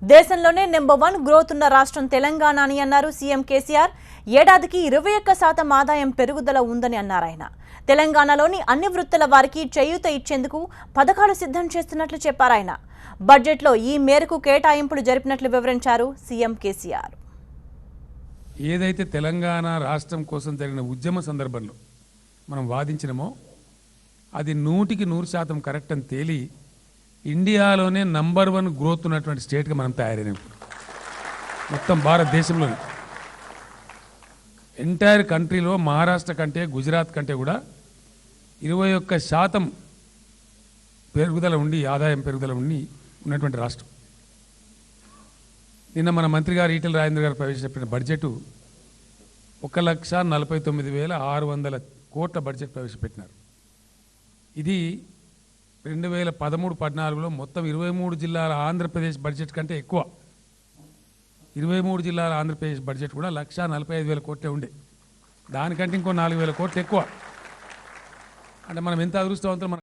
దేశంలోనే number 1 growth ఉన్న రాష్ట్రం తెలంగాణ అని అన్నారు సీఎం కేసీఆర్. ఏడాదికి 21% ఆదాయం పెరుగుదల ఉందని అన్నారు ఆయన. తెలంగాణలోని అన్ని వృత్తుల వారికి చేయూత ఇచ్చేందుకు పథకాలు సిద్ధం చేస్తున్నట్లు చెప్పారు ఆయన. బడ్జెట్లో ఈ మేరకు కేటాయింపులు జరిపినట్లు వివరించారు సీఎం కేసీఆర్. ఏదైతే తెలంగాణ రాష్ట్రం కోసం జరిగిన ఉద్యమ సందర్భంలో మనం వాదించినమో అది 100% కరెక్ట్ అని తేలి ఇండియాలోనే నంబర్ 1 గ్రోత్ ఉన్నటువంటి స్టేట్గా మనం తయారైనాం. మొత్తం భారతదేశంలోనే ఎంటైర్ కంట్రీలో మహారాష్ట్ర కంటే గుజరాత్ కంటే కూడా 21% పెరుగుదల ఉండి ఆదాయం పెరుగుదల ఉండి ఉన్నటువంటి రాష్ట్రం. నిన్న మన మంత్రి గారు ఈటెల రాజేంద్ర గారు ప్రవేశపెట్టిన బడ్జెట్ 1,49,600 కోట్ల బడ్జెట్ ప్రవేశపెట్టినారు. ఇది 2013-14లో మొత్తం 23 జిల్లాల ఆంధ్రప్రదేశ్ బడ్జెట్ కంటే ఎక్కువ. 23 జిల్లాల ఆంధ్రప్రదేశ్ బడ్జెట్ కూడా 1,45,000 కోట్లే ఉండే. దానికంటే ఇంకో 4,000 కోట్లు ఎక్కువ. అంటే మనం ఎంత అదృష్టవంతులు.